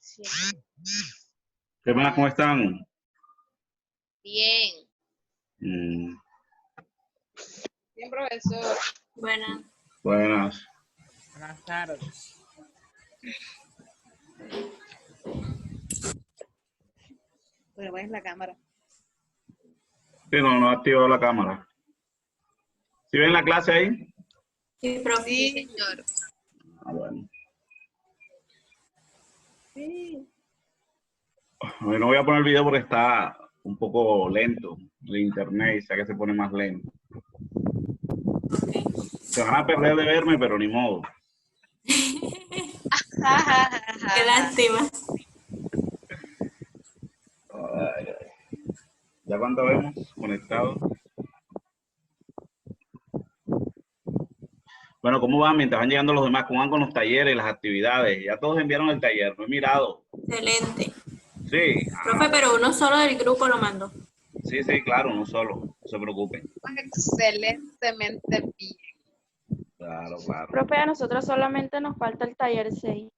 Sí. ¿Qué más? ¿Cómo están? Bien. Bien, profesor. Buenas. Buenas. Buenas tardes. Pero es la cámara. Sí, no ha activado la cámara. ¿Sí ven la clase ahí? Sí, profe. Sí, señor. Ah, bueno. Sí. Hoy no voy a poner el video porque está un poco lento el internet y sé que se pone más lento. Se van a perder de verme, pero ni modo. Qué lástima. Ay, ay. ¿Ya cuánto vemos conectados? Bueno, ¿cómo van? Mientras van llegando los demás, ¿cómo van con los talleres y las actividades? Ya todos enviaron el taller, no he mirado. Excelente. Sí. Profe, pero uno solo del grupo lo mandó. Sí, claro, uno solo, no se preocupen. Excelentemente bien. Claro, claro. Profe, a nosotros solamente nos falta el taller 6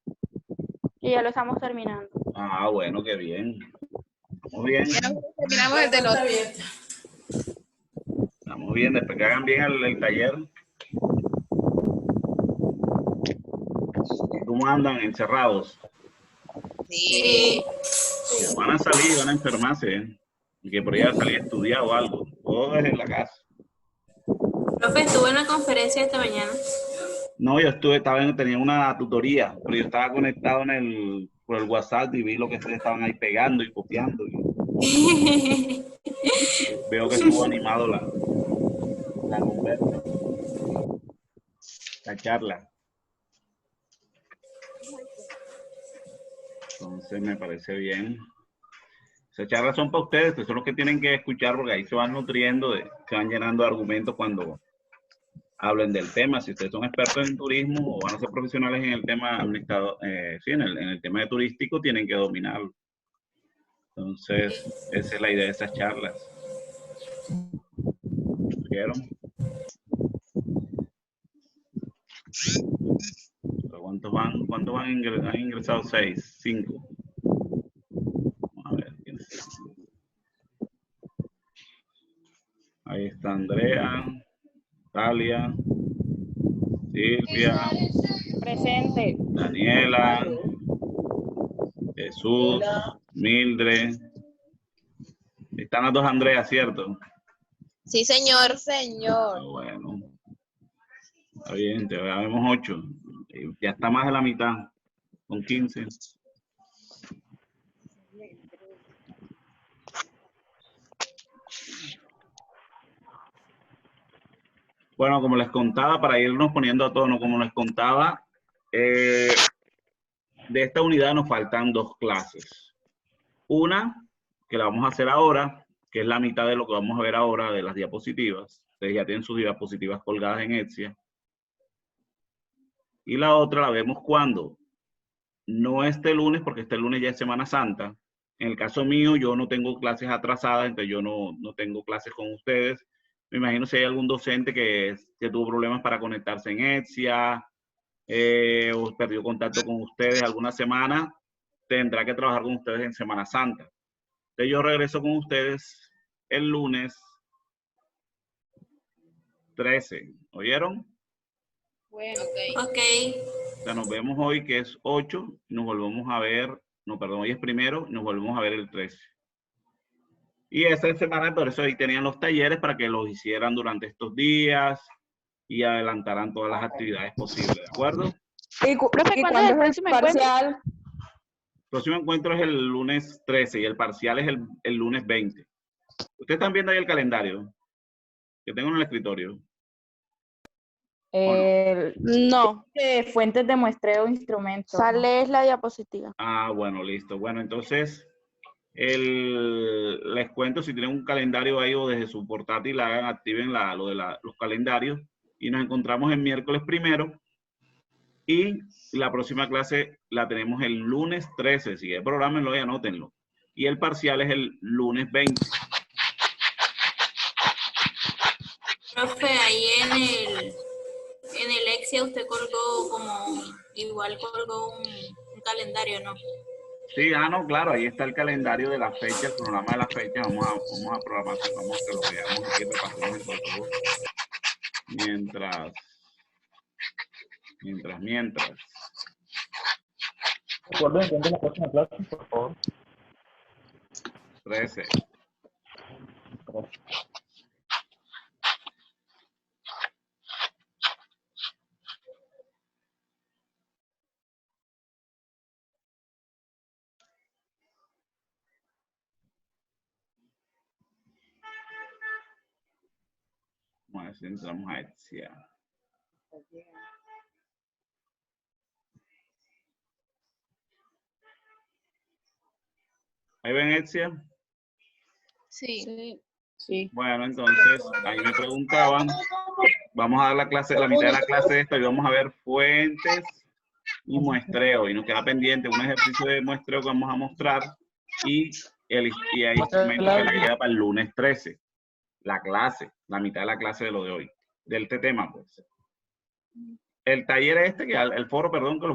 y ya lo estamos terminando. Ah, bueno, qué bien. Muy bien. Ya nosotros terminamos el de los... Estamos bien, después que hagan bien el taller. ¿Cómo andan? ¿Encerrados? Sí. Que van a salir, van a enfermarse, ¿eh? Y que por ahí van a salir a estudiar o algo. Todo es en la casa. Profe, estuve en la conferencia esta mañana. No, yo tenía una tutoría, pero yo estaba conectado por el WhatsApp y vi lo que ustedes estaban ahí pegando y copiando. Y veo que estuvo animado la conversa, la charla. Entonces me parece bien. Esas charlas son para ustedes, que son los que tienen que escuchar porque ahí se van nutriendo, se van llenando de argumentos cuando hablen del tema. Si ustedes son expertos en turismo o van a ser profesionales en el tema administrado, sí, en el tema de turístico, tienen que dominarlo. Entonces, esa es la idea de esas charlas. ¿Vieron? ¿Cuántos van? ¿Cuántos han ingresado? 6, 5. Vamos a ver. Ahí está Andrea, Talia, Silvia, Presente. Daniela, Jesús, Mildred. Están las dos Andreas, ¿cierto? Sí, señor, señor. Ah, bueno. Está bien, ya vemos 8. Ya está más de la mitad. Con 15. Bueno, como les contaba, para irnos poniendo a tono, como les contaba, de esta unidad nos faltan 2 clases. Una, que la vamos a hacer ahora, que es la mitad de lo que vamos a ver ahora de las diapositivas. Ustedes ya tienen sus diapositivas colgadas en Etsia. Y la otra la vemos cuando. No este lunes, porque este lunes ya es Semana Santa. En el caso mío, yo no tengo clases atrasadas, entonces yo no tengo clases con ustedes. Me imagino si hay algún docente que tuvo problemas para conectarse en Etsia, o perdió contacto con ustedes alguna semana, tendrá que trabajar con ustedes en Semana Santa. Entonces yo regreso con ustedes el lunes 13. ¿Oyeron? Bueno, Ok. O sea, nos vemos hoy que es 8, nos volvemos a ver, no, perdón, hoy es primero, nos volvemos a ver el 13. Y esta semana, por eso ahí tenían los talleres para que los hicieran durante estos días y adelantaran todas las actividades posibles, ¿de acuerdo? Profe, ¿cuándo es el próximo encuentro? El próximo encuentro es el lunes 13 y el parcial es el lunes 20. ¿Ustedes están viendo ahí el calendario que tengo en el escritorio? No. Fuentes de muestreo, instrumentos. Sale es la diapositiva. Ah, bueno, listo. Bueno, entonces, Les cuento, si tienen un calendario ahí o desde su portátil, activen los calendarios y nos encontramos el miércoles 1 y la próxima clase la tenemos el lunes 13. Si hay programenlo y anótenlo. Y el parcial es el lunes 20. Profe, ahí en el Excel usted colgó igual colgó un calendario, ¿no? Sí, no, claro, ahí está el calendario de la fecha, el programa de la fecha. Vamos a programar, vamos a que lo veamos aquí, repasemos entre todos. Mientras. Recuerden que la próxima clase, por favor. 13. Vamos a ver si entramos a Etsia. ¿Ahí ven Etsia? Sí. Bueno, entonces, ahí me preguntaban, vamos a dar la mitad de la clase esta y vamos a ver fuentes y muestreo. Y nos queda pendiente un ejercicio de muestreo que vamos a mostrar y hay instrumentos que le queda para el lunes 13. La mitad de la clase de lo de hoy, del tema, pues. El taller que el foro, perdón, que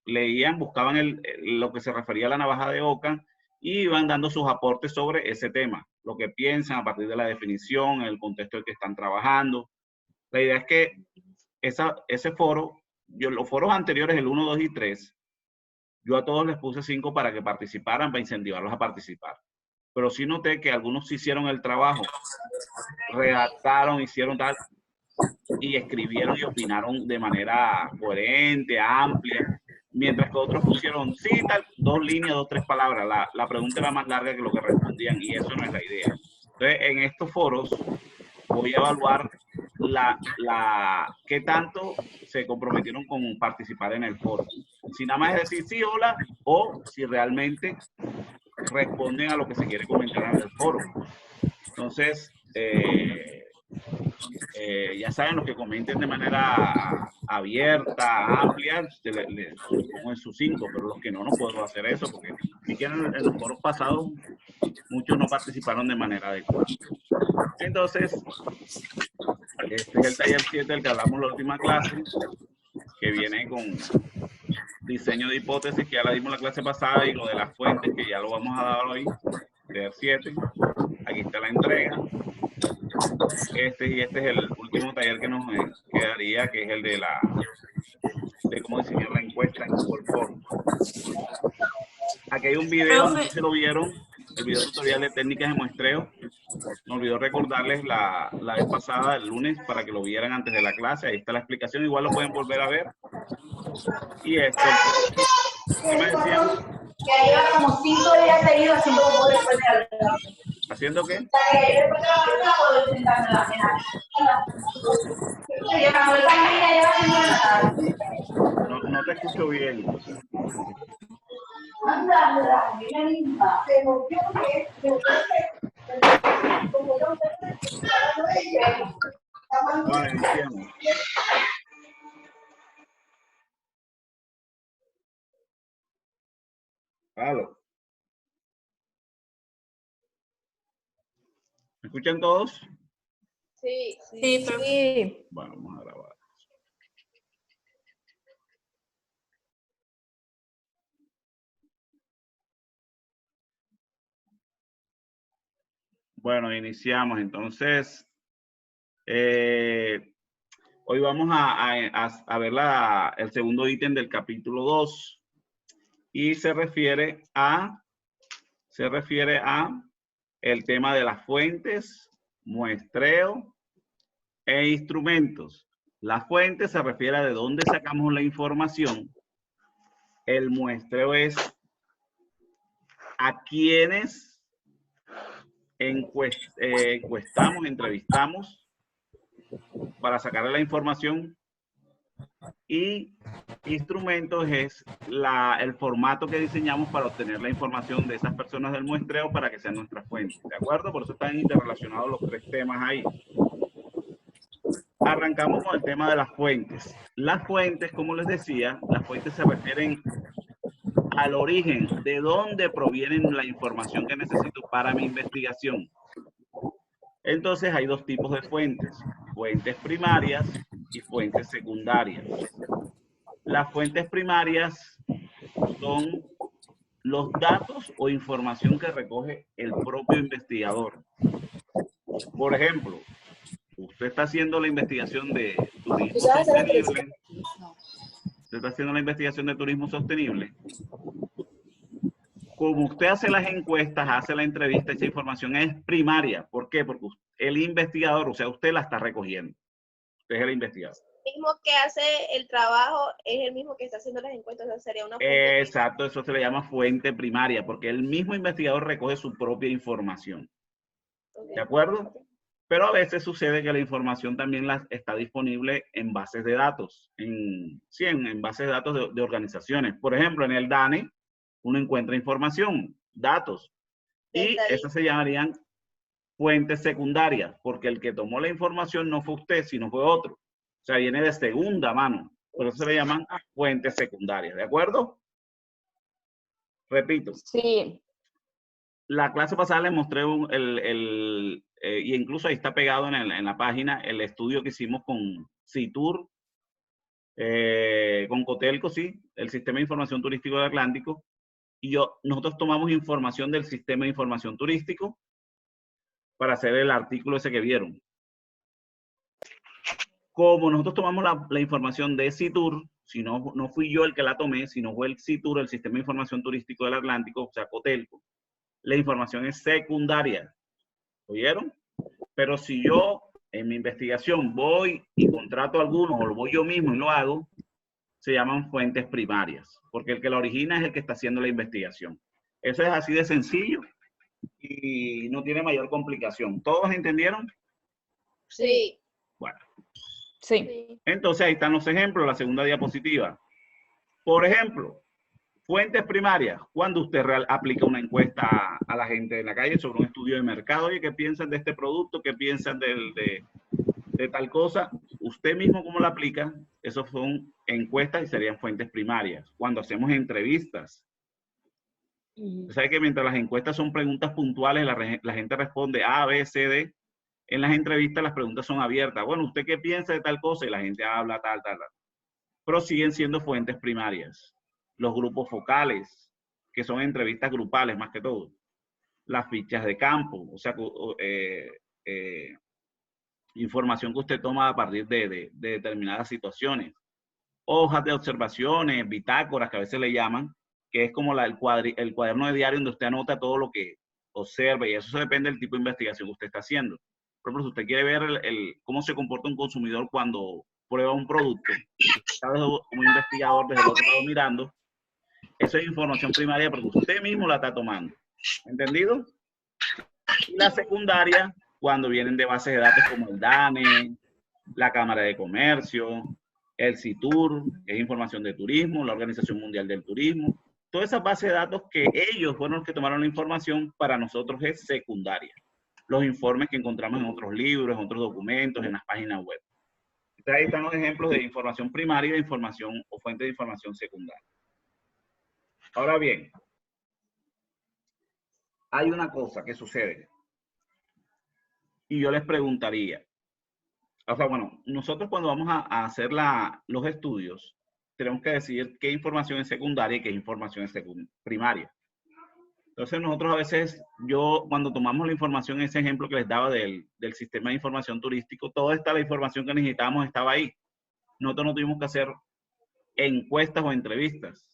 leían, buscaban lo que se refería a la navaja de Oca y iban dando sus aportes sobre ese tema, lo que piensan a partir de la definición, el contexto en el que están trabajando. La idea es que ese foro, los foros anteriores, el 1, 2 y 3, yo a todos les puse 5 para que participaran, para incentivarlos a participar. Pero sí noté que algunos sí hicieron el trabajo, redactaron, hicieron tal, y escribieron y opinaron de manera coherente, amplia, mientras que otros pusieron, sí, tal, 2 líneas, 2, 3 palabras. La pregunta era más larga que lo que respondían y eso no es la idea. Entonces, en estos foros voy a evaluar qué tanto se comprometieron con participar en el foro. Si nada más es decir sí, hola, o si realmente responden a lo que se quiere comentar en el foro. Entonces, ya saben, los que comenten de manera abierta, amplia, les pongo en sus 5, pero los que no puedo hacer eso, porque si quieren, en los foros pasados, muchos no participaron de manera adecuada. Entonces, este es el taller 7 del que hablamos la última clase, que viene con diseño de hipótesis, que ya la dimos la clase pasada, y lo de las fuentes, que ya lo vamos a dar hoy, taller 7. Aquí está la entrega. Este es el último taller que nos quedaría, que es el de cómo diseñar la encuesta en Google Forms. Aquí hay un video, no sé si lo vieron, el video tutorial de técnicas de muestreo. Me olvidó recordarles la vez pasada, el lunes, para que lo vieran antes de la clase. Ahí está la explicación, igual lo pueden volver a ver. Y esto, ¿qué me decían? Que lleva como 5 días seguidos haciendo como después de la... ¿Haciendo qué? No te escucho bien. Bueno, iniciamos. Claro. ¿Me escuchan todos? Sí. Bueno, vamos a grabar. Bueno, iniciamos. Entonces, hoy vamos a ver el segundo ítem del capítulo 2 y se refiere a el tema de las fuentes, muestreo e instrumentos. La fuente se refiere a de dónde sacamos la información. El muestreo es a quienes encuestamos, entrevistamos para sacarle la información Y instrumentos es el formato que diseñamos para obtener la información de esas personas del muestreo para que sean nuestras fuentes. ¿De acuerdo? Por eso están interrelacionados los tres temas ahí. Arrancamos con el tema de las fuentes. Las fuentes, como les decía, las fuentes se refieren al origen, de dónde proviene la información que necesito para mi investigación. Entonces hay dos tipos de fuentes primarias y fuentes secundarias. Las fuentes primarias son los datos o información que recoge el propio investigador. Por ejemplo, usted está haciendo la investigación de turismo sostenible. Usted está haciendo la investigación de turismo sostenible. Como usted hace las encuestas, hace la entrevista, esa información es primaria. ¿Por qué? Porque el investigador, o sea, usted la está recogiendo. Usted es el investigador. El mismo que hace el trabajo es el mismo que está haciendo las encuestas, o sea, sería una fuente. Exacto, eso se le llama fuente primaria, porque el mismo investigador recoge su propia información. Okay. ¿De acuerdo? Pero a veces sucede que la información también está disponible en bases de datos, en bases de datos de organizaciones. Por ejemplo, en el DANE, uno encuentra información, datos, y esas se llamarían fuentes secundarias, porque el que tomó la información no fue usted, sino fue otro. O sea, viene de segunda mano. Por eso se le llaman fuentes secundarias. ¿De acuerdo? Repito. Sí. La clase pasada les mostré y incluso ahí está pegado en la página el estudio que hicimos con CITUR, con Cotelco, sí, el Sistema de Información Turístico del Atlántico. Y nosotros tomamos información del Sistema de Información Turístico para hacer el artículo ese que vieron. Como nosotros tomamos la información de CITUR, si no fui yo el que la tomé, sino fue el CITUR, el Sistema de Información Turístico del Atlántico, o sea, Cotelco, la información es secundaria. ¿Oyeron? Pero si yo en mi investigación voy y contrato a algunos o lo voy yo mismo y lo hago, se llaman fuentes primarias, porque el que la origina es el que está haciendo la investigación. Eso es así de sencillo y no tiene mayor complicación. ¿Todos entendieron? Sí. Bueno. Sí. Entonces ahí están los ejemplos, la segunda diapositiva. Por ejemplo, fuentes primarias, cuando usted aplica una encuesta a la gente en la calle sobre un estudio de mercado, oye, ¿qué piensan de este producto? ¿Qué piensan de tal cosa? Usted mismo, ¿cómo la aplica? Esos son encuestas y serían fuentes primarias. Cuando hacemos entrevistas, ¿sabe que mientras las encuestas son preguntas puntuales, la gente responde A, B, C, D? En las entrevistas las preguntas son abiertas. Bueno, ¿usted qué piensa de tal cosa? Y la gente habla tal. Pero siguen siendo fuentes primarias. Los grupos focales, que son entrevistas grupales más que todo. Las fichas de campo, o sea, información que usted toma a partir de determinadas situaciones. Hojas de observaciones, bitácoras, que a veces le llaman, que es como el cuaderno de diario donde usted anota todo lo que observa, y eso depende del tipo de investigación que usted está haciendo. Por ejemplo, si usted quiere ver cómo se comporta un consumidor cuando prueba un producto, está como investigador desde el otro lado mirando, eso es información primaria porque usted mismo la está tomando. ¿Entendido? Y la secundaria, cuando vienen de bases de datos como el DANE, la Cámara de Comercio, el CITUR, que es información de turismo, la Organización Mundial del Turismo, todas esas bases de datos que ellos fueron los que tomaron la información, para nosotros es secundaria. Los informes que encontramos en otros libros, en otros documentos, en las páginas web. Entonces ahí están los ejemplos de información primaria y de información o fuente de información secundaria. Ahora bien, hay una cosa que sucede. Y yo les preguntaría, o sea, bueno, nosotros cuando vamos a hacer los estudios, tenemos que decidir qué información es secundaria y qué información es primaria. Entonces nosotros a veces, cuando tomamos la información, ese ejemplo que les daba del sistema de información turístico, toda la información que necesitábamos estaba ahí. Nosotros no tuvimos que hacer encuestas o entrevistas.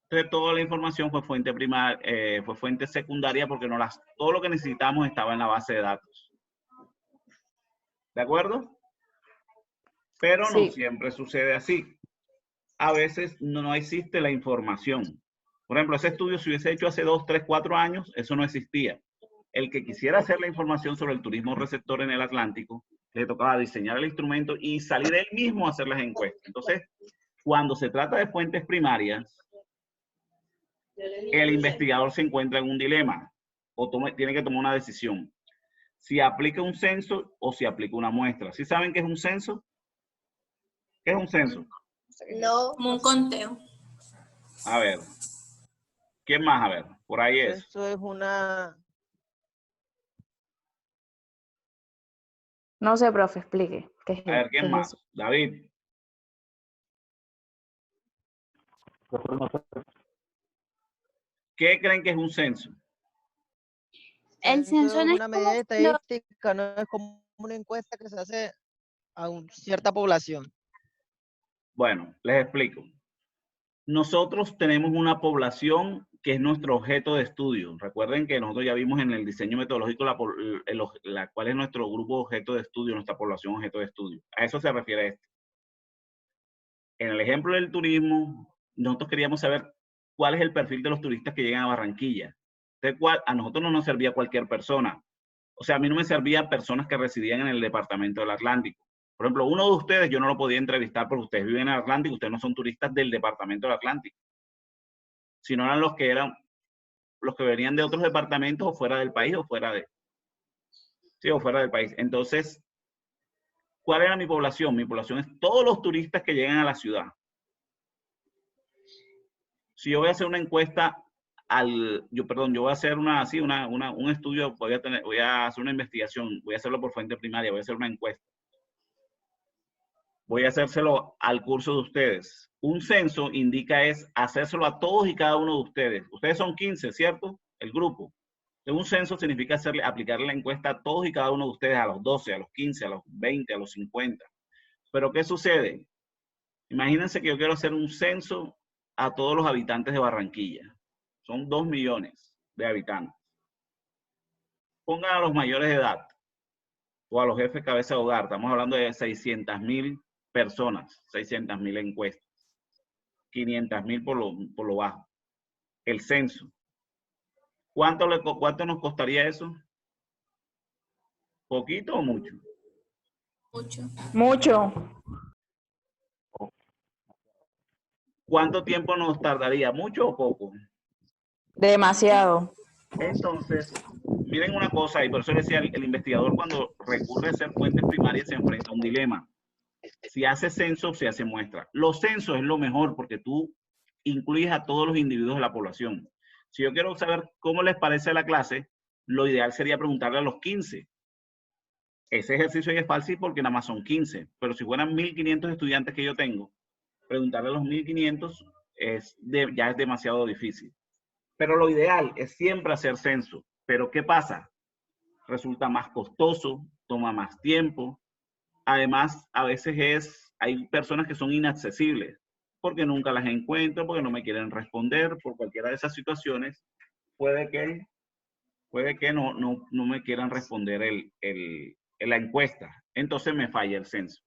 Entonces toda la información fue fuente primaria, fue fuente secundaria porque todo lo que necesitamos estaba en la base de datos. ¿De acuerdo? Pero no siempre sucede así. A veces no existe la información. Por ejemplo, ese estudio se hubiese hecho hace 2, 3, 4 años, eso no existía. El que quisiera hacer la información sobre el turismo receptor en el Atlántico, le tocaba diseñar el instrumento y salir él mismo a hacer las encuestas. Entonces, cuando se trata de fuentes primarias, el investigador se encuentra en un dilema o tiene que tomar una decisión. Si aplica un censo o si aplica una muestra. ¿Sí saben qué es un censo? ¿Qué es un censo? No. Como un conteo. A ver. ¿Quién más? A ver, por ahí es. Eso es una... No sé, profe, explique. A ver, ¿quién más? eso? David. ¿Qué creen que es un censo? El censo es una medida como estadística, no es como una encuesta que se hace a cierta población. Bueno, les explico. Nosotros tenemos una población que es nuestro objeto de estudio. Recuerden que nosotros ya vimos en el diseño metodológico cuál es nuestro grupo objeto de estudio, nuestra población objeto de estudio. A eso se refiere esto. En el ejemplo del turismo, nosotros queríamos saber cuál es el perfil de los turistas que llegan a Barranquilla. A nosotros no nos servía cualquier persona. O sea, a mí no me servían personas que residían en el departamento del Atlántico. Por ejemplo, uno de ustedes yo no lo podía entrevistar porque ustedes viven en el Atlántico, ustedes no son turistas del departamento del Atlántico, sino eran los que venían de otros departamentos o fuera del país o fuera del país. Entonces, ¿cuál era mi población? Mi población es todos los turistas que llegan a la ciudad. Si yo voy a hacer una encuesta yo voy a hacer un estudio, voy a hacer una investigación, voy a hacerlo por fuente primaria, voy a hacer una encuesta. Voy a hacérselo al curso de ustedes. Un censo indica es hacérselo a todos y cada uno de ustedes. Ustedes son 15, ¿cierto? El grupo. Un censo significa aplicarle la encuesta a todos y cada uno de ustedes, a los 12, a los 15, a los 20, a los 50. Pero ¿qué sucede? Imagínense que yo quiero hacer un censo a todos los habitantes de Barranquilla. Son 2 millones de habitantes. Pongan a los mayores de edad o a los jefes cabeza de hogar. Estamos hablando de 600.000 personas, 600.000 encuestas, 500.000 por lo bajo. El censo. ¿Cuánto nos costaría eso? ¿Poquito o mucho? Mucho. Mucho. ¿Cuánto tiempo nos tardaría? ¿Mucho o poco? Demasiado. Entonces, miren una cosa, y por eso decía, el investigador cuando recurre a hacer fuentes primarias se enfrenta a un dilema. Si hace censo, se hace muestra. Los censos es lo mejor porque tú incluyes a todos los individuos de la población. Si yo quiero saber cómo les parece la clase, lo ideal sería preguntarle a los 15. Ese ejercicio ya es fácil porque nada más son 15, pero si fueran 1.500 estudiantes que yo tengo, preguntarle a los 1.500 ya es demasiado difícil. Pero lo ideal es siempre hacer censo. Pero ¿qué pasa? Resulta más costoso, toma más tiempo. Además, a veces hay personas que son inaccesibles porque nunca las encuentro, porque no me quieren responder, por cualquiera de esas situaciones, puede que no me quieran responder la encuesta. Entonces me falla el censo.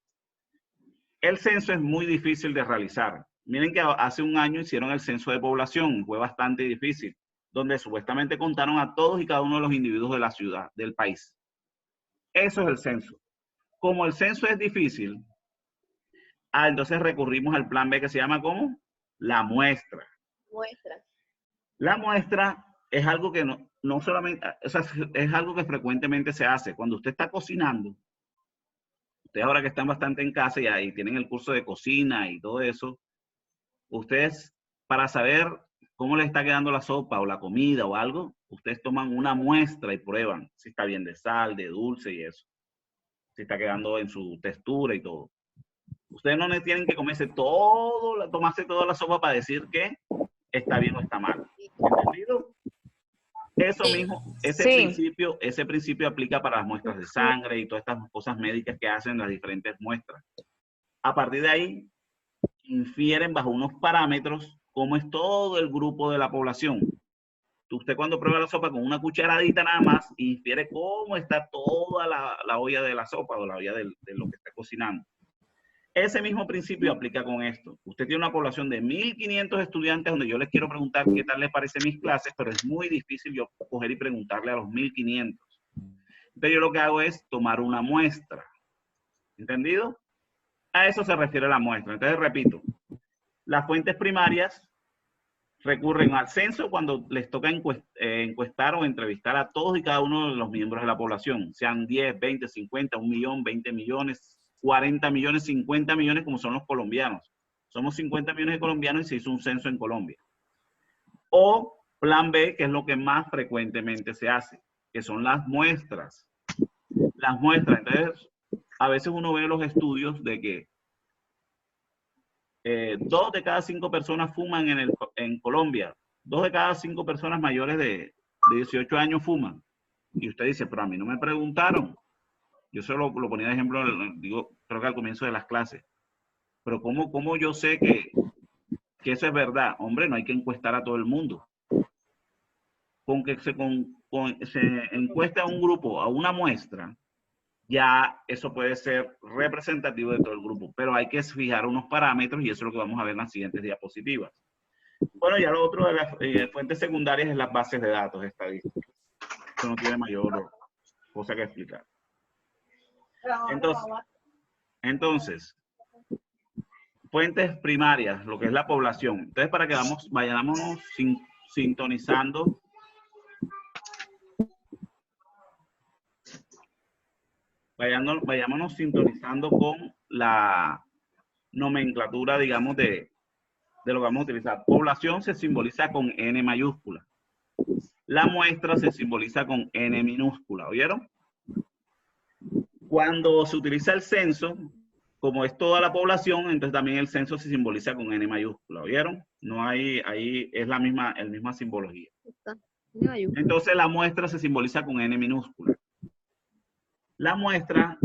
El censo es muy difícil de realizar. Miren que hace un año hicieron el censo de población, fue bastante difícil, donde supuestamente contaron a todos y cada uno de los individuos de la ciudad, del país. Eso es el censo. Como el censo es difícil, entonces recurrimos al plan B que se llama ¿cómo? La muestra. Muestra. La muestra es algo que no solamente, o sea, es algo que frecuentemente se hace. Cuando usted está cocinando, ustedes ahora que están bastante en casa y tienen el curso de cocina y todo eso, ustedes, para saber cómo les está quedando la sopa o la comida o algo, ustedes toman una muestra y prueban si está bien de sal, de dulce y eso. Si está quedando en su textura y todo. Ustedes no tienen que tomarse toda la sopa para decir que está bien o está mal. ¿Entendido? Eso mismo, ese principio aplica para las muestras de sangre y todas estas cosas médicas que hacen las diferentes muestras. A partir de ahí, infieren bajo unos parámetros cómo es todo el grupo de la población. Usted cuando prueba la sopa con una cucharadita nada más, infiere cómo está toda la olla de la sopa o la olla de lo que está cocinando. Ese mismo principio aplica con esto. Usted tiene una población de 1.500 estudiantes donde yo les quiero preguntar qué tal les parecen mis clases, pero es muy difícil yo coger y preguntarle a los 1.500. Entonces yo lo que hago es tomar una muestra. ¿Entendido? A eso se refiere la muestra. Entonces, repito, las fuentes primarias recurren al censo cuando les toca encuestar o entrevistar a todos y cada uno de los miembros de la población, sean 10, 20, 50, 1 millón, 20 millones, 40 millones, 50 millones, como son los colombianos. Somos 50 millones de colombianos y se hizo un censo en Colombia. O plan B, que es lo que más frecuentemente se hace, que son las muestras. Las muestras, entonces, a veces uno ve los estudios de que 2 de cada 5 personas fuman en Colombia. 2 de cada 5 personas mayores de 18 años fuman. Y usted dice, pero a mí no me preguntaron. Yo solo lo ponía de ejemplo, digo, creo que al comienzo de las clases. Pero ¿cómo yo sé que eso es verdad? Hombre, no hay que encuestar a todo el mundo. Con que se encueste a un grupo, a una muestra, ya eso puede ser representativo de todo el grupo, pero hay que fijar unos parámetros y eso es lo que vamos a ver en las siguientes diapositivas. Bueno, ya lo otro de las fuentes secundarias es las bases de datos estadísticas. Eso no tiene mayor cosa que explicar. Entonces, fuentes primarias, lo que es la población. Entonces, para que vayámonos sintonizando. Vayámonos sintonizando con la nomenclatura, digamos, de lo que vamos a utilizar. Población se simboliza con N mayúscula. La muestra se simboliza con N minúscula. ¿Oyeron? Cuando se utiliza el censo, como es toda la población, entonces también el censo se simboliza con N mayúscula. ¿Oyeron? No hay, ahí es la misma simbología. Entonces la muestra se simboliza con N minúscula. La muestra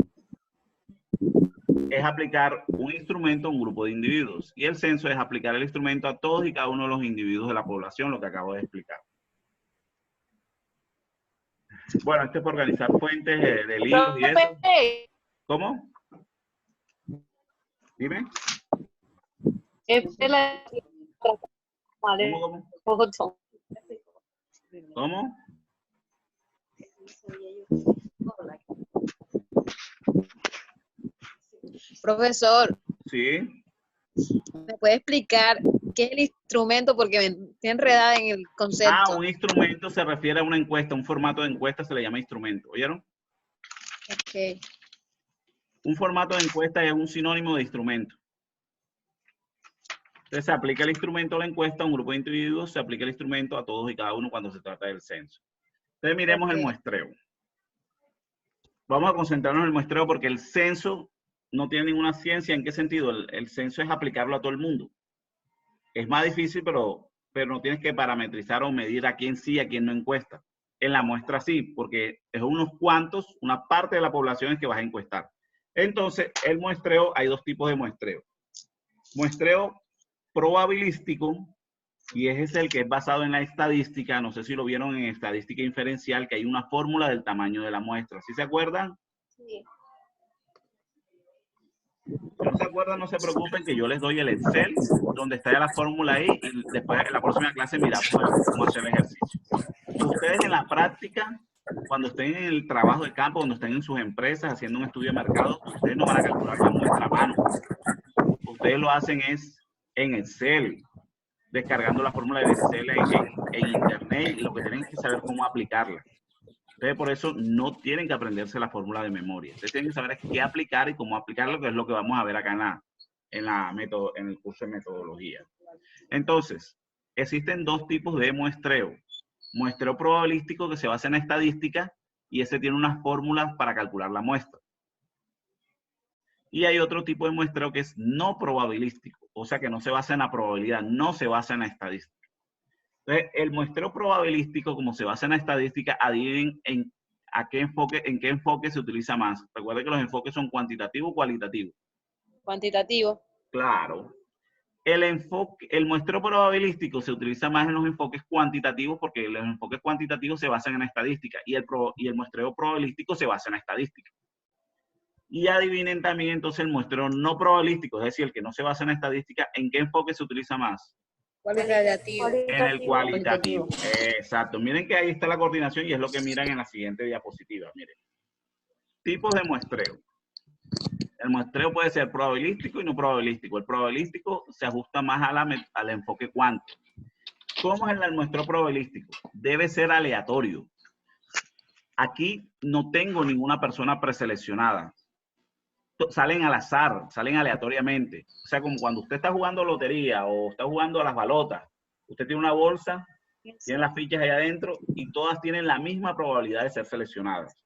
es aplicar un instrumento a un grupo de individuos y el censo es aplicar el instrumento a todos y cada uno de los individuos de la población, lo que acabo de explicar. Bueno, esto es para organizar fuentes de libros y eso. ¿Cómo? Dime. ¿Cómo? Profesor, Sí. ¿me puede explicar qué es el instrumento? Porque me estoy enredada en el concepto. Un instrumento se refiere a una encuesta, un formato de encuesta se le llama instrumento. ¿Oyeron? Ok. Un formato de encuesta es un sinónimo de instrumento. Entonces se aplica el instrumento a la encuesta a un grupo de individuos, se aplica el instrumento a todos y cada uno cuando se trata del censo. Entonces miremos el muestreo. Vamos a concentrarnos en el muestreo porque el censo no tiene ninguna ciencia. ¿En qué sentido? El censo es aplicarlo a todo el mundo. Es más difícil, pero no tienes que parametrizar o medir a quién sí, a quién no encuesta. En la muestra sí, porque es unos cuantos, una parte de la población es que vas a encuestar. Entonces, el muestreo, hay 2 tipos de muestreo. Muestreo probabilístico, y ese es el que es basado en la estadística. No sé si lo vieron en estadística inferencial, que hay una fórmula del tamaño de la muestra. ¿Sí se acuerdan? Sí. Si no se acuerdan, no se preocupen, que yo les doy el Excel, donde está ya la fórmula ahí, y después en la próxima clase miramos cómo hacer el ejercicio. Ustedes en la práctica, cuando estén en el trabajo de campo, cuando estén en sus empresas haciendo un estudio de mercado, ustedes no van a calcular la muestra a mano. Ustedes lo hacen es en Excel, descargando la fórmula de Excel en internet, y lo que tienen que saber cómo aplicarla. Entonces, por eso no tienen que aprenderse la fórmula de memoria. Ustedes tienen que saber qué aplicar y cómo aplicarlo, que es lo que vamos a ver acá en el curso de metodología. Entonces, existen 2 tipos de muestreo. Muestreo probabilístico, que se basa en estadística, y ese tiene unas fórmulas para calcular la muestra. Y hay otro tipo de muestreo que es no probabilístico, o sea que no se basa en la probabilidad, no se basa en la estadística. Entonces, el muestreo probabilístico, como se basa en la estadística, adivinen en qué enfoque se utiliza más. Recuerden que los enfoques son cuantitativo o cualitativo. Cuantitativo. Claro. El muestreo probabilístico se utiliza más en los enfoques cuantitativos porque los enfoques cuantitativos se basan en la estadística y el muestreo probabilístico se basa en la estadística. Y adivinen también entonces el muestreo no probabilístico, es decir, el que no se basa en la estadística, ¿en qué enfoque se utiliza más? Cualitativo. En el cualitativo. Exacto. Miren que ahí está la coordinación y es lo que miran en la siguiente diapositiva. Miren. Tipos de muestreo. El muestreo puede ser probabilístico y no probabilístico. El probabilístico se ajusta más al enfoque cuánto. ¿Cómo es el muestreo probabilístico? Debe ser aleatorio. Aquí no tengo ninguna persona preseleccionada. Salen al azar, salen aleatoriamente. O sea, como cuando usted está jugando lotería o está jugando a las balotas, usted tiene una bolsa, tiene las fichas ahí adentro y todas tienen la misma probabilidad de ser seleccionadas.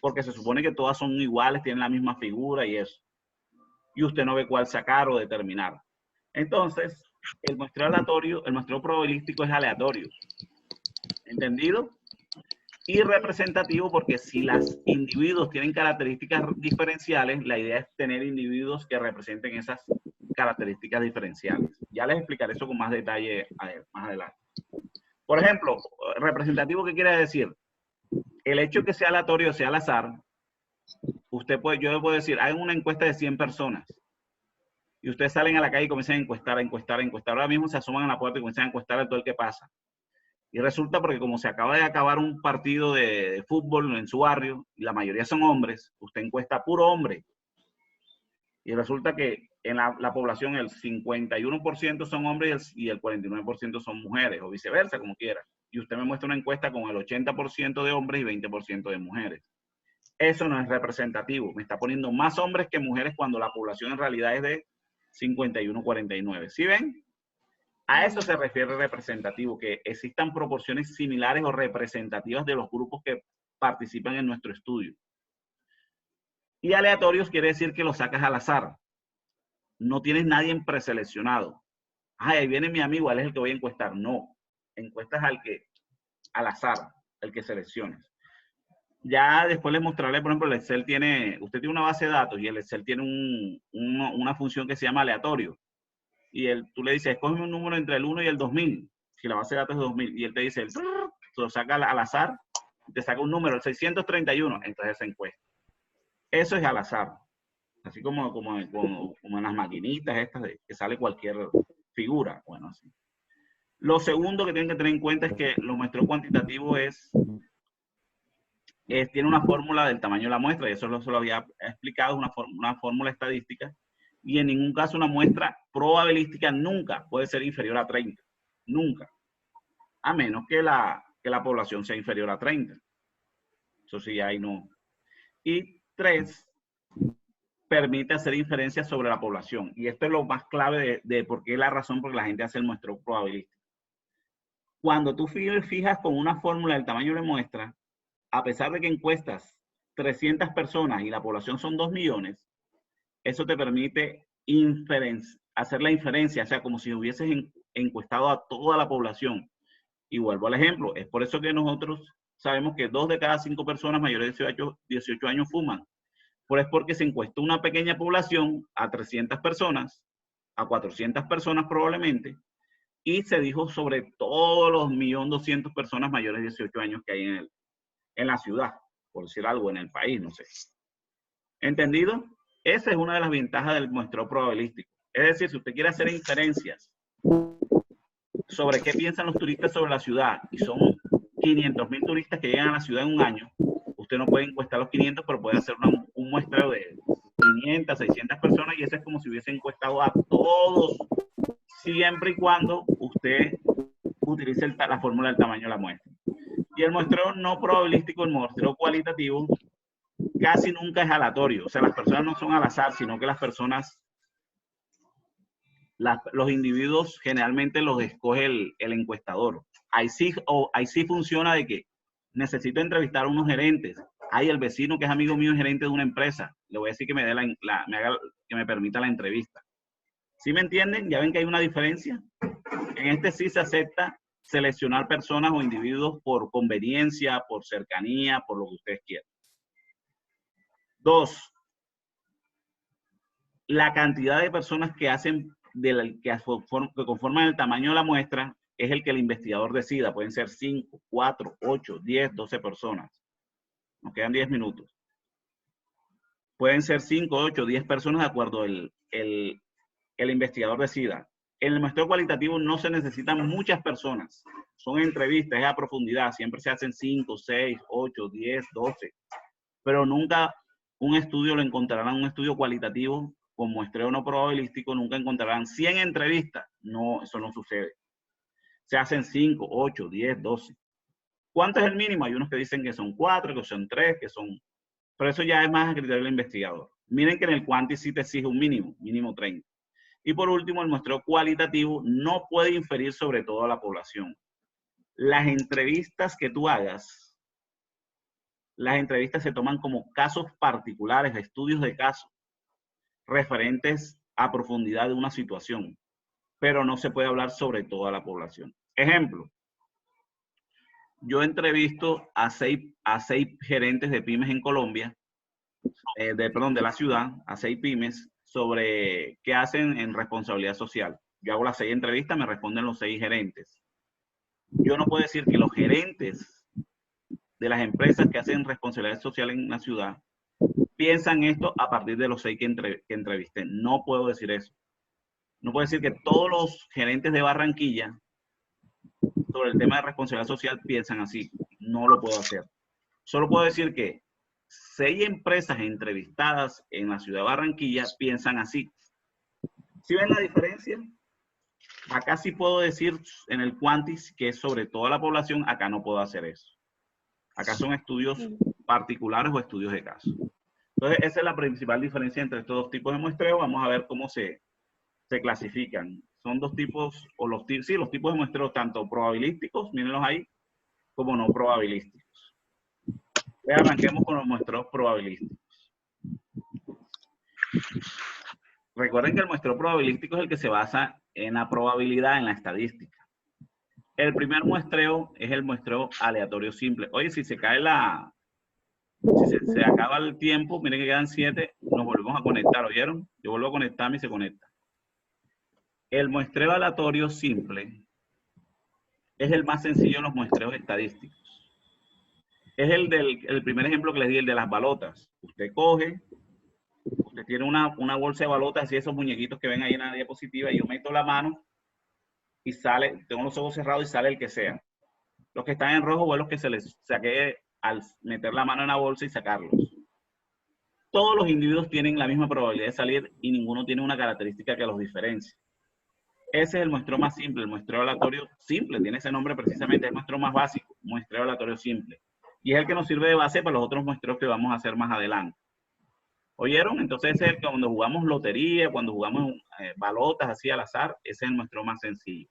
Porque se supone que todas son iguales, tienen la misma figura y eso. Y usted no ve cuál sacar o determinar. Entonces, el muestreo aleatorio, el muestreo probabilístico es aleatorio. ¿Entendido? Y representativo porque si los individuos tienen características diferenciales, la idea es tener individuos que representen esas características diferenciales. Ya les explicaré eso con más detalle más adelante. Por ejemplo, representativo, ¿qué quiere decir? El hecho que sea aleatorio, sea al azar, yo le puedo decir, hagan una encuesta de 100 personas. Y ustedes salen a la calle y comienzan a encuestar. Ahora mismo se asoman a la puerta y comienzan a encuestar a todo el que pasa. Y resulta porque como se acaba de acabar un partido de fútbol en su barrio, y la mayoría son hombres, usted encuesta a puro hombre. Y resulta que en la población el 51% son hombres y el 49% son mujeres, o viceversa, como quiera. Y usted me muestra una encuesta con el 80% de hombres y 20% de mujeres. Eso no es representativo. Me está poniendo más hombres que mujeres cuando la población en realidad es de 51-49. ¿Sí ven? A eso se refiere representativo, que existan proporciones similares o representativas de los grupos que participan en nuestro estudio. Y aleatorios quiere decir que lo sacas al azar. No tienes nadie preseleccionado. Ay, ahí viene mi amigo, él es el que voy a encuestar. No, encuestas al azar, el que selecciones. Ya después les mostraré, por ejemplo, el Excel usted tiene una base de datos y el Excel tiene una función que se llama aleatorio. Y tú le dices, escógeme un número entre el 1 y el 2000, si la base de datos es 2000, y él te dice, se lo saca al azar, te saca un número, el 631, entonces esa encuesta. Eso es al azar, así como en las maquinitas estas que sale cualquier figura, bueno, así. Lo segundo que tienen que tener en cuenta es que lo muestreo cuantitativo tiene una fórmula del tamaño de la muestra, y eso lo había explicado, una fórmula estadística, y en ningún caso una muestra probabilística nunca puede ser inferior a 30. Nunca. A menos que la población sea inferior a 30. Eso sí, ahí no. Y 3, permite hacer inferencias sobre la población. Y esto es lo más clave de por qué la razón por la gente hace el muestreo probabilístico. Cuando tú fijas con una fórmula del tamaño de la muestra, a pesar de que encuestas 300 personas y la población son 2 millones, eso te permite hacer la inferencia, o sea, como si hubieses encuestado a toda la población. Y vuelvo al ejemplo, es por eso que nosotros sabemos que 2 de cada 5 personas mayores de 18 años fuman. Pero es porque se encuestó una pequeña población a 300 personas, a 400 personas probablemente, y se dijo sobre todos los 1.200.000 personas mayores de 18 años que hay en la ciudad, por decir algo, en el país, no sé. ¿Entendido? Esa es una de las ventajas del muestreo probabilístico. Es decir, si usted quiere hacer inferencias sobre qué piensan los turistas sobre la ciudad, y son 500.000 turistas que llegan a la ciudad en un año, usted no puede encuestar a los 500, pero puede hacer un muestreo de 500, 600 personas, y eso es como si hubiese encuestado a todos, siempre y cuando usted utilice la fórmula del tamaño de la muestra. Y el muestreo no probabilístico, el muestreo cualitativo, casi nunca es aleatorio. O sea, las personas no son al azar, sino que las personas, los individuos generalmente los escoge el encuestador. Ahí sí funciona de que necesito entrevistar a unos gerentes. Hay el vecino que es amigo mío, es gerente de una empresa. Le voy a decir que que me permita la entrevista. ¿Sí me entienden? ¿Ya ven que hay una diferencia? En este sí se acepta seleccionar personas o individuos por conveniencia, por cercanía, por lo que ustedes quieran. 2, la cantidad de personas que conforman el tamaño de la muestra es el que el investigador decida. Pueden ser 5, 4, 8, 10, 12 personas. Nos quedan 10 minutos. Pueden ser 5, 8, 10 personas de acuerdo el investigador decida. En el muestreo cualitativo no se necesitan muchas personas. Son entrevistas, es a profundidad. Siempre se hacen 5, 6, 8, 10, 12. Pero nunca un estudio lo encontrarán, un estudio cualitativo con muestreo no probabilístico, nunca encontrarán 100 entrevistas. No, eso no sucede. Se hacen 5, 8, 10, 12. ¿Cuánto es el mínimo? Hay unos que dicen que son 4, que son 3, que son... Pero eso ya es más a criterio del investigador. Miren que en el Quanti sí te exige un mínimo 30. Y por último, el muestreo cualitativo no puede inferir sobre toda la población. Las entrevistas que tú hagas, las entrevistas se toman como casos particulares, estudios de casos, referentes a profundidad de una situación, pero no se puede hablar sobre toda la población. Ejemplo, yo entrevisto a seis gerentes de pymes en Colombia, de la ciudad, a 6 pymes, sobre qué hacen en responsabilidad social. Yo hago las 6 entrevistas, me responden los 6 gerentes. Yo no puedo decir que los gerentes de las empresas que hacen responsabilidad social en la ciudad piensan esto a partir de los 6 que entrevisté. No puedo decir eso. No puedo decir que todos los gerentes de Barranquilla sobre el tema de responsabilidad social piensan así. No lo puedo hacer. Solo puedo decir que 6 empresas entrevistadas en la ciudad de Barranquilla piensan así. ¿Sí ven la diferencia? Acá sí puedo decir en el Quantis que es sobre toda la población, acá no puedo hacer eso. Acá son estudios particulares o estudios de caso. Entonces, esa es la principal diferencia entre estos dos tipos de muestreo. Vamos a ver cómo se clasifican. Son dos tipos, o los tipos de muestreo, tanto probabilísticos, mírenlos ahí, como no probabilísticos. Arranquemos con los muestreos probabilísticos. Recuerden que el muestreo probabilístico es el que se basa en la probabilidad, en la estadística. El primer muestreo es el muestreo aleatorio simple. Oye, si se cae si se acaba el tiempo, miren que quedan 7, nos volvemos a conectar, ¿oyeron? Yo vuelvo a conectarme y se conecta. El muestreo aleatorio simple es el más sencillo de los muestreos estadísticos. Es el primer ejemplo que les di, el de las balotas. Usted coge, usted tiene una bolsa de balotas, así esos muñequitos que ven ahí en la diapositiva, y yo meto la mano y sale, tengo los ojos cerrados y sale el que sea. Los que están en rojo son los que se les saqué al meter la mano en la bolsa y sacarlos. Todos los individuos tienen la misma probabilidad de salir y ninguno tiene una característica que los diferencie. Ese es el muestreo más simple, el muestreo aleatorio simple, tiene ese nombre precisamente, es el muestreo más básico, muestreo aleatorio simple. Y es el que nos sirve de base para los otros muestreos que vamos a hacer más adelante. ¿Oyeron? Entonces ese es el que cuando jugamos lotería, cuando jugamos balotas así al azar, ese es el muestreo más sencillo.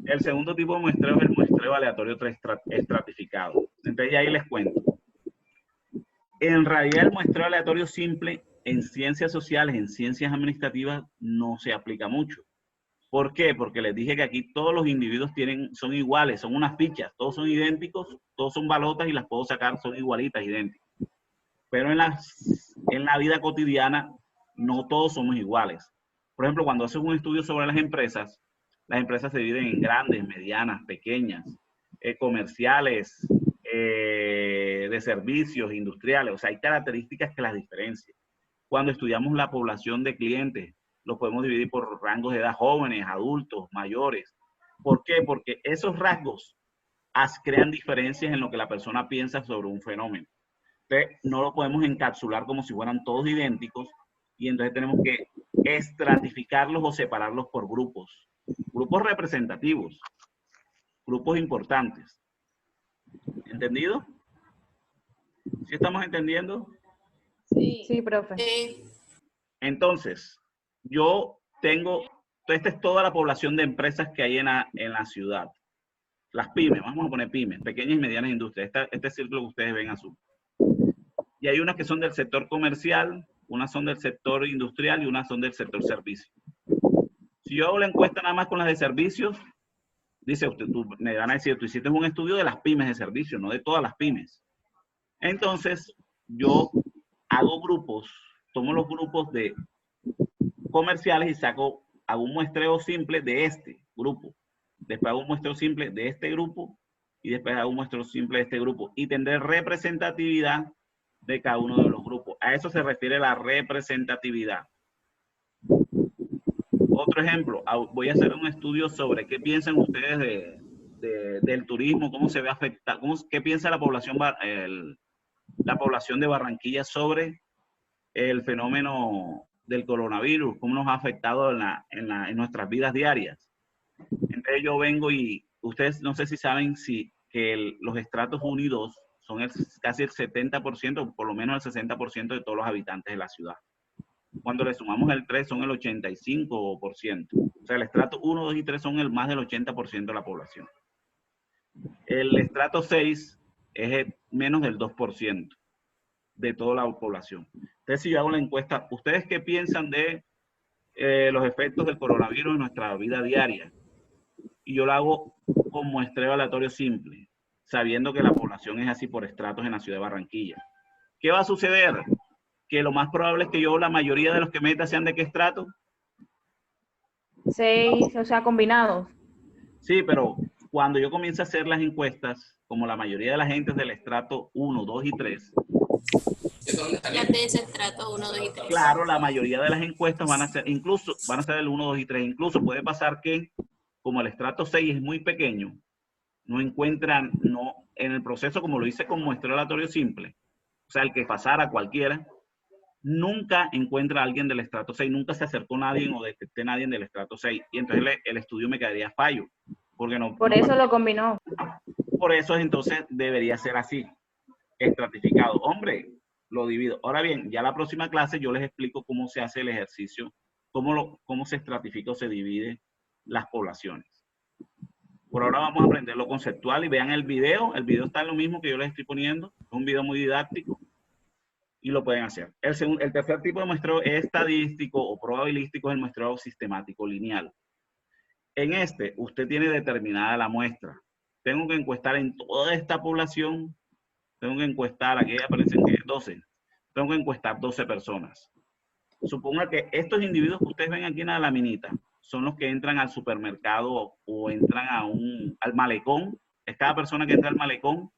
El segundo tipo de muestreo es el muestreo aleatorio estratificado. Entonces ya ahí les cuento. En realidad el muestreo aleatorio simple en ciencias sociales, en ciencias administrativas, no se aplica mucho. ¿Por qué? Porque les dije que aquí todos los individuos son iguales, son unas fichas, todos son idénticos, todos son balotas y las puedo sacar, son igualitas, idénticas. Pero en la vida cotidiana no todos somos iguales. Por ejemplo, cuando haces un estudio sobre las empresas se dividen en grandes, medianas, pequeñas, comerciales, de servicios, industriales. O sea, hay características que las diferencian. Cuando estudiamos la población de clientes, los podemos dividir por rangos de edad, jóvenes, adultos, mayores. ¿Por qué? Porque esos rasgos crean diferencias en lo que la persona piensa sobre un fenómeno. Entonces, no lo podemos encapsular como si fueran todos idénticos y entonces tenemos que estratificarlos o separarlos por grupos. Grupos representativos, grupos importantes. ¿Entendido? ¿Sí estamos entendiendo? Sí, profe. Entonces, esta es toda la población de empresas que hay en la ciudad. Las pymes, vamos a poner pymes, pequeñas y medianas industrias. Este círculo que ustedes ven azul. Y hay unas que son del sector comercial, unas son del sector industrial y unas son del sector servicio. Si yo hago la encuesta nada más con las de servicios, dice usted, me van a decir, tú hiciste un estudio de las pymes de servicio, no de todas las pymes. Entonces, yo hago grupos, tomo los grupos de comerciales y hago un muestreo simple de este grupo. Después hago un muestreo simple de este grupo y después hago un muestreo simple de este grupo. Y tendré representatividad de cada uno de los grupos. A eso se refiere la representatividad. Otro ejemplo, voy a hacer un estudio sobre qué piensan ustedes del turismo, cómo se ve afectado, qué piensa la población la población de Barranquilla sobre el fenómeno del coronavirus, cómo nos ha afectado en nuestras vidas diarias. Entonces yo vengo y ustedes no sé si saben que los estratos 1 y 2 son casi el 70%, por lo menos el 60% de todos los habitantes de la ciudad. Cuando le sumamos el 3 son el 85%. O sea, el estrato 1, 2 y 3 son el más del 80% de la población. El estrato 6 es menos del 2% de toda la población. Entonces, si yo hago la encuesta, ¿ustedes qué piensan de los efectos del coronavirus en nuestra vida diaria? Y yo lo hago con muestreo aleatorio simple, sabiendo que la población es así por estratos en la ciudad de Barranquilla. ¿Qué va a suceder? Que lo más probable es que la mayoría de los que meta sean de qué estrato. 6, o sea, combinados. Sí, pero cuando yo comienzo a hacer las encuestas, como la mayoría de la gente es del estrato 1, 2 y 3. Ya te dice estrato 1, 2 y 3. Claro, la mayoría de las encuestas van a ser del 1, 2 y 3. Incluso puede pasar que, como el estrato 6 es muy pequeño, no encuentran, en el proceso, como lo hice con muestreo aleatorio simple, o sea, el que pasara cualquiera, nunca encuentra a alguien del estrato 6, nunca se acercó nadie o detecté a nadie del estrato 6, y entonces el estudio me quedaría fallo. Porque Por eso lo combinó. Por eso entonces debería ser así, estratificado. Hombre, lo divido. Ahora bien, ya la próxima clase yo les explico cómo se hace el ejercicio, cómo se estratifica o se divide las poblaciones. Por ahora vamos a aprender lo conceptual y vean el video. El video está en lo mismo que yo les estoy poniendo. Es un video muy didáctico y lo pueden hacer. El tercer tipo de muestreo estadístico o probabilístico es el muestreo sistemático lineal. En este, usted tiene determinada la muestra. Tengo que encuestar en toda esta población. Tengo que encuestar, aquí aparecen 12. Tengo que encuestar 12 personas. Suponga que estos individuos que ustedes ven aquí en la laminita son los que entran al supermercado o entran al malecón. Es cada persona que entra al malecón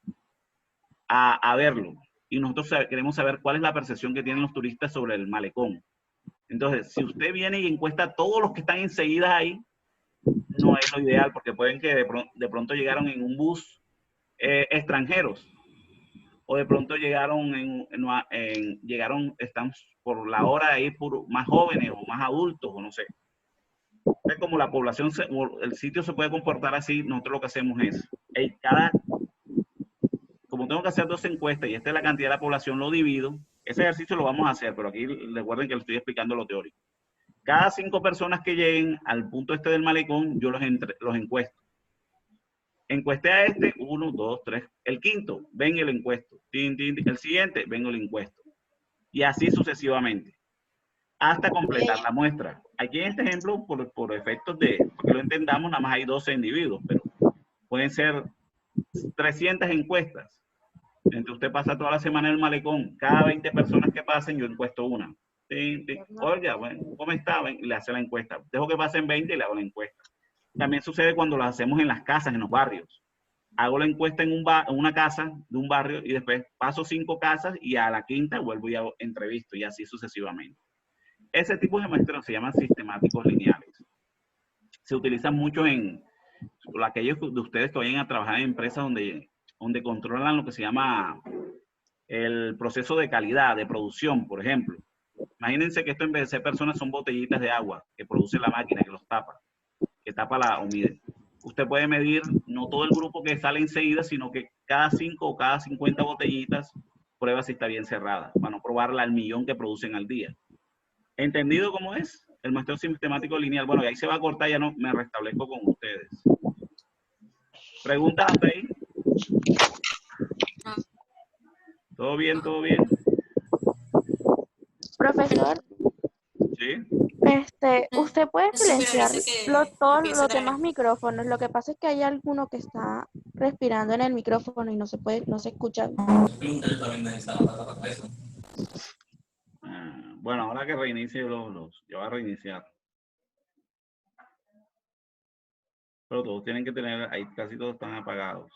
a verlo. Y nosotros queremos saber cuál es la percepción que tienen los turistas sobre el malecón. Entonces, si usted viene y encuesta a todos los que están enseguida ahí, no es lo ideal, porque pueden que de pronto llegaron en un bus extranjeros, o de pronto llegaron están por la hora ahí más jóvenes o más adultos, o no sé. Entonces, como la población, el sitio se puede comportar así, nosotros lo que hacemos es, como tengo que hacer 2 encuestas y esta es la cantidad de la población, lo divido. Ese ejercicio lo vamos a hacer, pero aquí recuerden que le estoy explicando lo teórico. Cada 5 personas que lleguen al punto este del malecón, yo los encuesto. Encuesté a este, 1, 2, 3. El quinto, ven y lo encuesto. El siguiente, ven y lo encuesto. Y así sucesivamente. Hasta completar la muestra. Aquí en este ejemplo, por efectos porque lo entendamos, nada más hay 12 individuos, pero pueden ser 300 encuestas. Entonces usted pasa toda la semana en el malecón. Cada 20 personas que pasen, yo encuesto una. Oiga, bueno, ¿cómo está? Y le hace la encuesta. Dejo que pasen 20 y le hago la encuesta. También sucede cuando lo hacemos en las casas, en los barrios. Hago la encuesta en una casa de un barrio y después paso 5 casas y a la quinta vuelvo y hago entrevisto y así sucesivamente. Ese tipo de muestreos se llaman sistemáticos lineales. Se utilizan mucho en aquellos de ustedes que vayan a trabajar en empresas donde controlan lo que se llama el proceso de calidad, de producción, por ejemplo. Imagínense que esto en vez de ser personas son botellitas de agua que produce la máquina, que los tapa, que tapa o mide. Usted puede medir no todo el grupo que sale enseguida, sino que cada 5 o cada 50 botellitas prueba si está bien cerrada, para no probarla al millón que producen al día. ¿Entendido cómo es? El muestreo sistemático lineal. Bueno, y ahí se va a cortar, ya no me restablezco con ustedes. ¿Preguntas hasta ahí? ¿Todo bien? ¿Todo bien? Profesor, ¿Sí? usted puede silenciar todos los empieza demás micrófonos. Lo que pasa es que hay alguno que está respirando en el micrófono y no se escucha. Bueno, ahora que reinicie yo voy a reiniciar. Pero todos tienen que tener, ahí casi todos están apagados.